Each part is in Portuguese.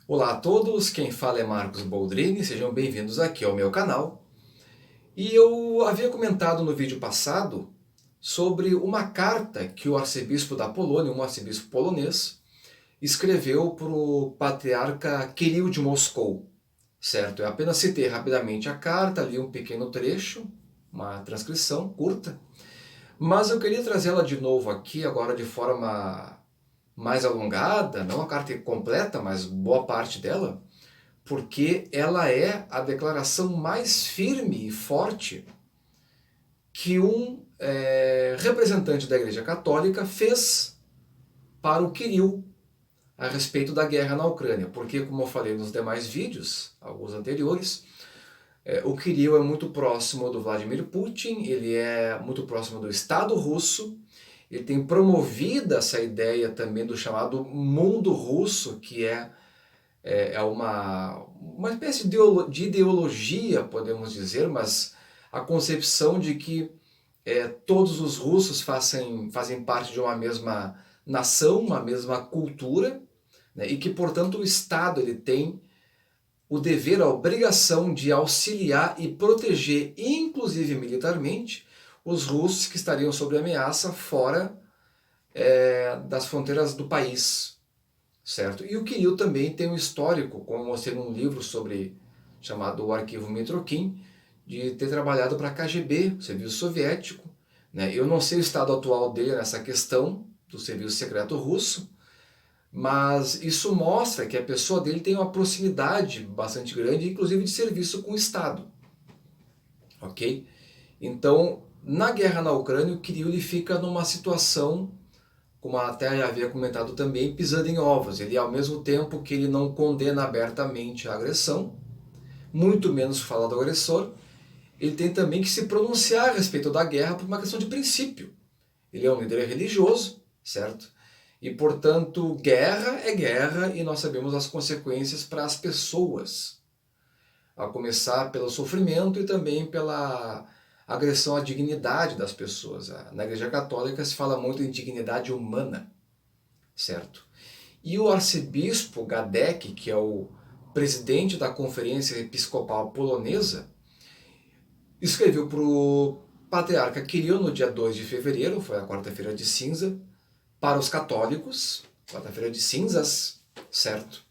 Olá a todos, quem fala é Marcos Boldrini, sejam bem-vindos aqui ao meu canal. E eu havia comentado no vídeo passado sobre uma carta que o arcebispo da Polônia, um arcebispo polonês, escreveu para o patriarca Kirill de Moscou, certo? Eu apenas citei rapidamente a carta, li um pequeno trecho, uma transcrição curta, mas eu queria trazê-la de novo aqui, agora de forma mais alongada, não a carta completa, mas boa parte dela, porque ela é a declaração mais firme e forte que um representante da Igreja Católica fez para o Kirill a respeito da guerra na Ucrânia. Porque, como eu falei nos demais vídeos, alguns anteriores, o Kirill é muito próximo do Vladimir Putin, ele é muito próximo do Estado russo, ele tem promovido essa ideia também do chamado mundo russo, que é uma espécie de ideologia, podemos dizer, mas a concepção de que todos os russos fazem parte de uma mesma nação, uma mesma cultura, né, e que, portanto, o Estado ele tem o dever, a obrigação de auxiliar e proteger, inclusive militarmente, os russos que estariam sob ameaça fora das fronteiras do país, certo? E o Kirill também tem um histórico, como eu mostrei num livro chamado O Arquivo Mitrokin, de ter trabalhado para a KGB, o Serviço Soviético, né? Eu não sei o estado atual dele nessa questão do Serviço Secreto Russo, mas isso mostra que a pessoa dele tem uma proximidade bastante grande, inclusive de serviço com o Estado, ok? Então, na guerra na Ucrânia, o Kirill ele fica numa situação, como até havia comentado também, pisando em ovos. Ele, ao mesmo tempo que ele não condena abertamente a agressão, muito menos fala do agressor, ele tem também que se pronunciar a respeito da guerra por uma questão de princípio. Ele é um líder religioso, certo? E, portanto, guerra é guerra e nós sabemos as consequências para as pessoas. A começar pelo sofrimento e também pela agressão à dignidade das pessoas. Na Igreja Católica se fala muito em dignidade humana, certo? E o arcebispo Gadek, que é o presidente da Conferência Episcopal Polonesa, escreveu para o patriarca Kirill no dia 2 de fevereiro, foi a quarta-feira de cinza, para os católicos, quarta-feira de cinzas, certo?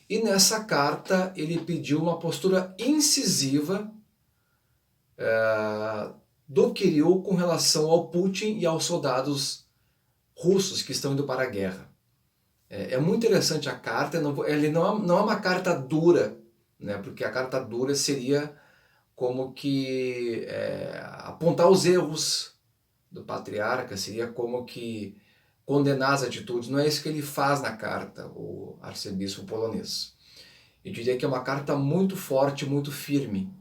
E nessa carta ele pediu uma postura incisiva do Kirill com relação ao Putin e aos soldados russos que estão indo para a guerra. É muito interessante a carta, ele não é uma carta dura, né? Porque a carta dura seria como que apontar os erros do patriarca, seria como que condenar as atitudes. Não é isso que ele faz na carta, o arcebispo polonês. Eu diria que é uma carta muito forte, muito firme,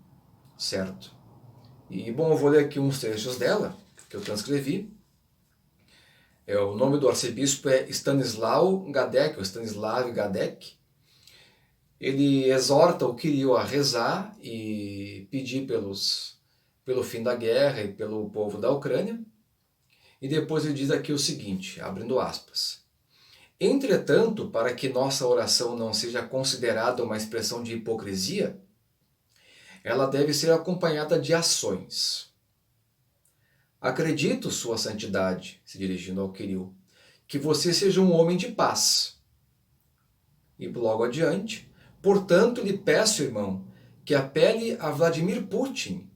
certo? E, bom, eu vou ler aqui uns trechos dela, que eu transcrevi. O nome do arcebispo é Stanislaw Gadek, ou Stanislav Gadek. Ele exorta o Kirill a rezar e pedir pelo fim da guerra e pelo povo da Ucrânia. E depois ele diz aqui o seguinte, abrindo aspas. Entretanto, para que nossa oração não seja considerada uma expressão de hipocrisia, ela deve ser acompanhada de ações. Acredito, Sua Santidade, se dirigindo ao Kirill, que você seja um homem de paz. E logo adiante, portanto, lhe peço, irmão, que apele a Vladimir Putin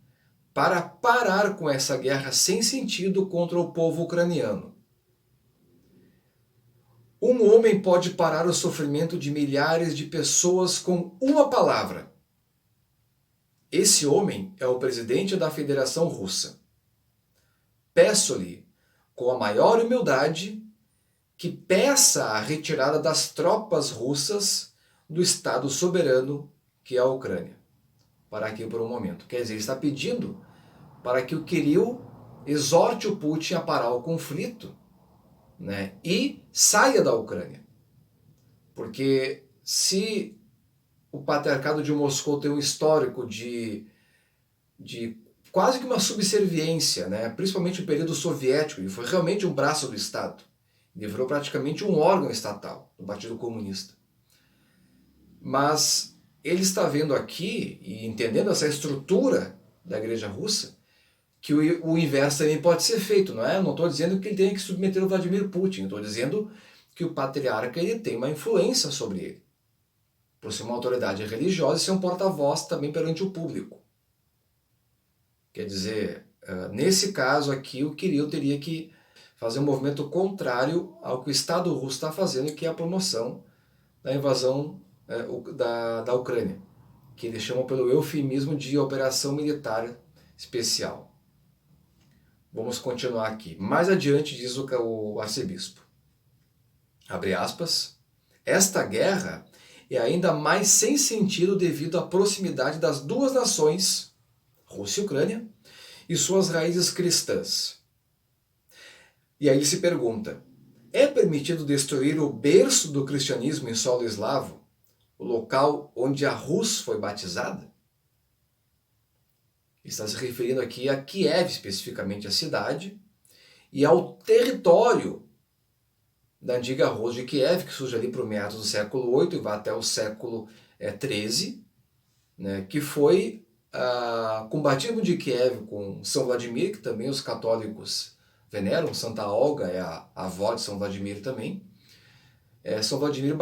para parar com essa guerra sem sentido contra o povo ucraniano. Um homem pode parar o sofrimento de milhares de pessoas com uma palavra. Esse homem é o presidente da Federação Russa. Peço-lhe, com a maior humildade, que peça a retirada das tropas russas do Estado soberano que é a Ucrânia. Parar aqui por um momento. Quer dizer, ele está pedindo para que o Kirill exorte o Putin a parar o conflito, né, e saia da Ucrânia. Porque se o patriarcado de Moscou tem um histórico de quase que uma subserviência, né, principalmente no período soviético, ele foi realmente um braço do Estado. Ele virou praticamente um órgão estatal do Partido Comunista. Mas ele está vendo aqui, e entendendo essa estrutura da igreja russa, que o inverso também pode ser feito, não é? Eu não estou dizendo que ele tenha que submeter o Vladimir Putin, estou dizendo que o patriarca ele tem uma influência sobre ele, por ser uma autoridade religiosa e ser um porta-voz também perante o público. Quer dizer, nesse caso aqui, o Kirill teria que fazer um movimento contrário ao que o Estado russo está fazendo, que é a promoção da invasão da Ucrânia, que eles chamam pelo eufemismo de Operação Militar Especial. Vamos continuar aqui. Mais adiante diz o arcebispo, abre aspas, esta guerra é ainda mais sem sentido devido à proximidade das duas nações, Rússia e Ucrânia, e suas raízes cristãs. E aí ele se pergunta, é permitido destruir o berço do cristianismo em solo eslavo, o local onde a Rus foi batizada? Está se referindo aqui a Kiev, especificamente a cidade, e ao território da antiga Rus de Kiev, que surge ali para o meados do século VIII e vai até o século XIII, né, que foi com o batismo de Kiev com São Vladimir, que também os católicos veneram, Santa Olga é a avó de São Vladimir também. São Vladimir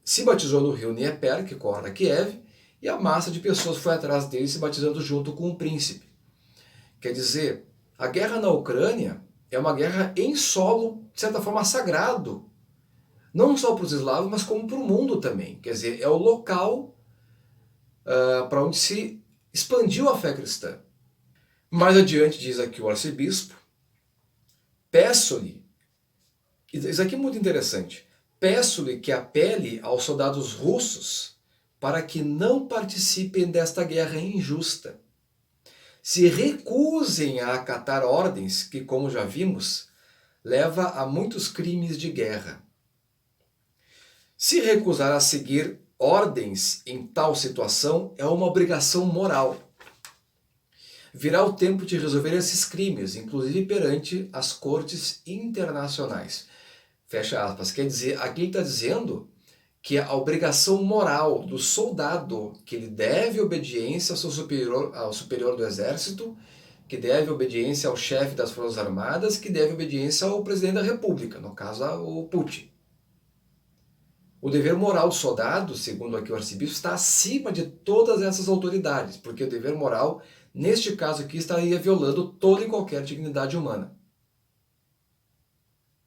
se batizou no rio Dnieper, que corta Kiev, e a massa de pessoas foi atrás dele se batizando junto com o príncipe. Quer dizer, a guerra na Ucrânia é uma guerra em solo, de certa forma, sagrado. Não só para os eslavos, mas como para o mundo também. Quer dizer, é o local para onde se expandiu a fé cristã. Mais adiante diz aqui o arcebispo, peço-lhe, isso aqui é muito interessante, peço-lhe que apele aos soldados russos para que não participem desta guerra injusta. Se recusem a acatar ordens que, como já vimos, leva a muitos crimes de guerra. Se recusar a seguir ordens em tal situação é uma obrigação moral. Virá o tempo de resolver esses crimes, inclusive perante as cortes internacionais. Fecha aspas. Quer dizer, aqui ele está dizendo que a obrigação moral do soldado, que ele deve obediência ao superior do exército, que deve obediência ao chefe das Forças Armadas, que deve obediência ao presidente da República, no caso o Putin. O dever moral do soldado, segundo aqui o arcebispo, está acima de todas essas autoridades, porque o dever moral, neste caso aqui, estaria violando toda e qualquer dignidade humana.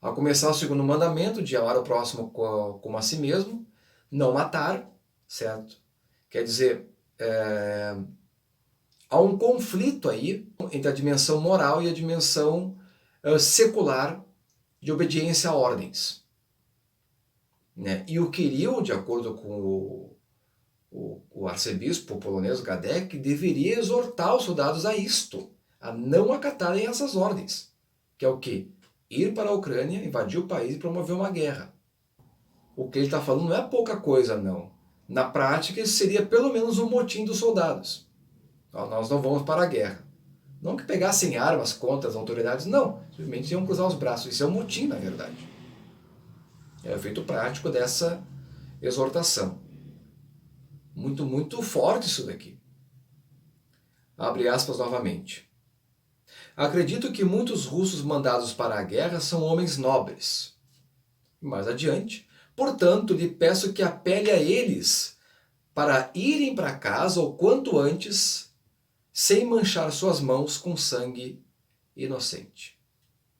Ao começar o segundo mandamento, de amar o próximo como a si mesmo, não matar, certo? Quer dizer, há um conflito aí entre a dimensão moral e a dimensão secular de obediência a ordens. Né? E o Kirill, de acordo com o arcebispo polonês Gadek, deveria exortar os soldados a isto, a não acatarem essas ordens. Que é o quê? Ir para a Ucrânia, invadir o país e promover uma guerra. O que ele está falando não é pouca coisa, não. Na prática, isso seria pelo menos um motim dos soldados. Nós não vamos para a guerra. Não que pegassem armas contra as autoridades, não. Simplesmente iam cruzar os braços. Isso é um motim, na verdade. É o efeito prático dessa exortação. Muito, muito forte isso daqui. Abre aspas novamente. Acredito que muitos russos mandados para a guerra são homens nobres. Mais adiante, portanto, lhe peço que apele a eles para irem para casa o quanto antes, sem manchar suas mãos com sangue inocente.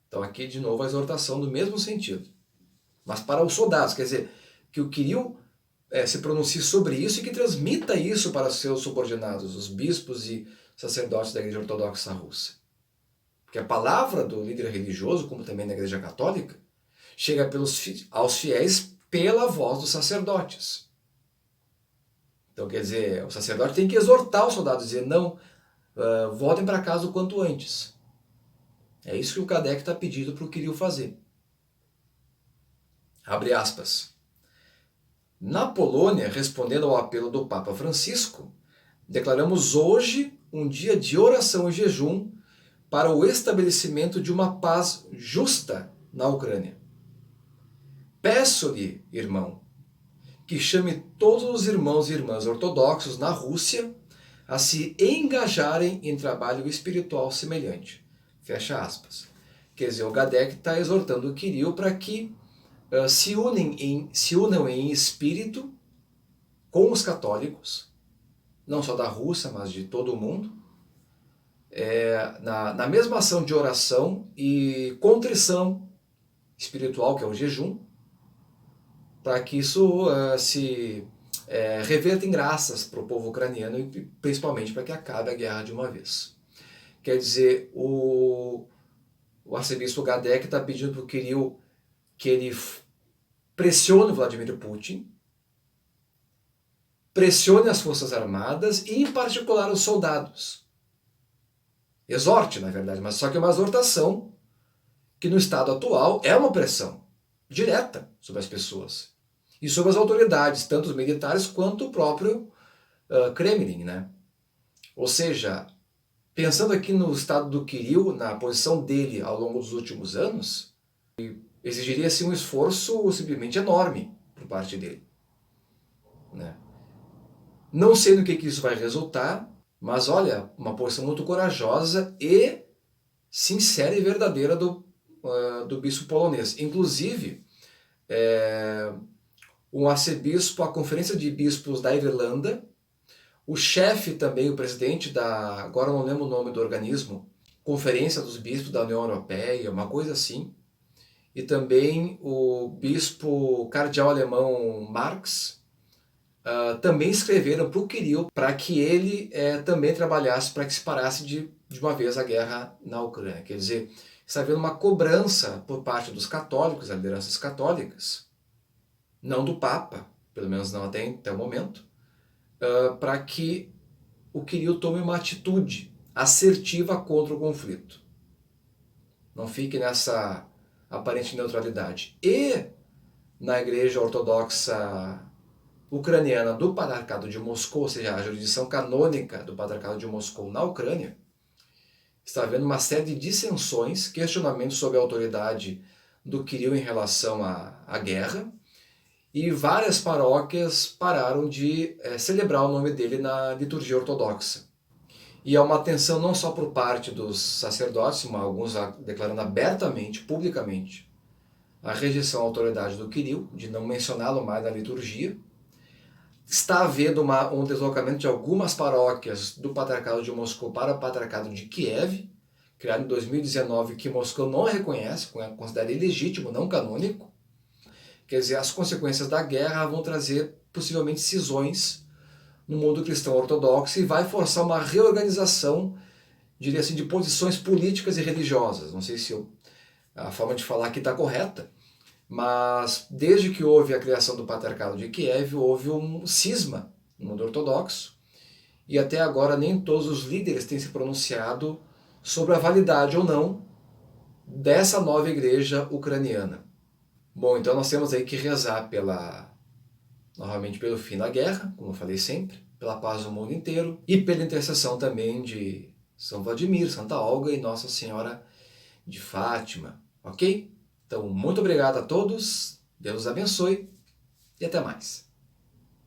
Então aqui de novo a exortação do mesmo sentido. Mas para os soldados, quer dizer, que o Kirill se pronuncie sobre isso e que transmita isso para os seus subordinados, os bispos e sacerdotes da Igreja Ortodoxa Russa. Porque a palavra do líder religioso, como também na Igreja Católica, chega aos fiéis pela voz dos sacerdotes. Então, quer dizer, o sacerdote tem que exortar os soldados, dizer, não, voltem para casa o quanto antes. É isso que o Kardec está pedindo para o Kirill fazer. Abre aspas. Na Polônia, respondendo ao apelo do Papa Francisco, declaramos hoje um dia de oração e jejum para o estabelecimento de uma paz justa na Ucrânia. Peço-lhe, irmão, que chame todos os irmãos e irmãs ortodoxos na Rússia a se engajarem em trabalho espiritual semelhante. Fecha aspas. Quer dizer, o Gadek está exortando o Kirill para que se unam em espírito com os católicos, não só da Rússia, mas de todo o mundo, na mesma ação de oração e contrição espiritual, que é o jejum, para que isso se reverta em graças para o povo ucraniano e principalmente para que acabe a guerra de uma vez. Quer dizer, o arcebispo Gadek está pedindo para o Kirill que ele pressione o Vladimir Putin, pressione as Forças Armadas e, em particular, os soldados. Exorte, na verdade, mas só que é uma exortação que, no estado atual, é uma pressão direta sobre as pessoas e sobre as autoridades, tanto os militares quanto o próprio Kremlin, né? Ou seja, pensando aqui no estado do Kirill, na posição dele ao longo dos últimos anos, exigiria-se um esforço simplesmente enorme por parte dele, né? Não sei no que isso vai resultar, mas olha, uma posição muito corajosa e sincera e verdadeira do bispo polonês. Inclusive, um arcebispo, a Conferência de Bispos da Irlanda, o chefe também, o presidente da, agora não lembro o nome do organismo, Conferência dos Bispos da União Europeia, uma coisa assim, e também o bispo cardeal alemão Marx, também escreveram para o Kirill para que ele também trabalhasse para que se parasse de uma vez a guerra na Ucrânia. Quer dizer, está havendo uma cobrança por parte dos católicos, das lideranças católicas, não do Papa, pelo menos não até o momento, para que o Kirill tome uma atitude assertiva contra o conflito. Não fique nessa aparente neutralidade. E na Igreja Ortodoxa Ucraniana do Patriarcado de Moscou, ou seja, a jurisdição canônica do Patriarcado de Moscou na Ucrânia, está havendo uma série de dissensões, questionamentos sobre a autoridade do Kirill em relação à guerra, e várias paróquias pararam de celebrar o nome dele na liturgia ortodoxa. E há uma atenção não só por parte dos sacerdotes, mas alguns declarando abertamente, publicamente, a rejeição à autoridade do Kirill, de não mencioná-lo mais na liturgia. Está havendo um deslocamento de algumas paróquias do Patriarcado de Moscou para o Patriarcado de Kiev, criado em 2019, que Moscou não reconhece, considera ilegítimo, não canônico. Quer dizer, as consequências da guerra vão trazer possivelmente cisões no mundo cristão ortodoxo e vai forçar uma reorganização, diria assim, de posições políticas e religiosas. Não sei se a forma de falar aqui está correta, mas desde que houve a criação do Patriarcado de Kiev, houve um cisma no mundo ortodoxo e até agora nem todos os líderes têm se pronunciado sobre a validade ou não dessa nova igreja ucraniana. Bom, então nós temos aí que rezar novamente pelo fim da guerra, como eu falei sempre, pela paz do mundo inteiro e pela intercessão também de São Vladimir, Santa Olga e Nossa Senhora de Fátima, ok? Então, muito obrigado a todos, Deus os abençoe e até mais.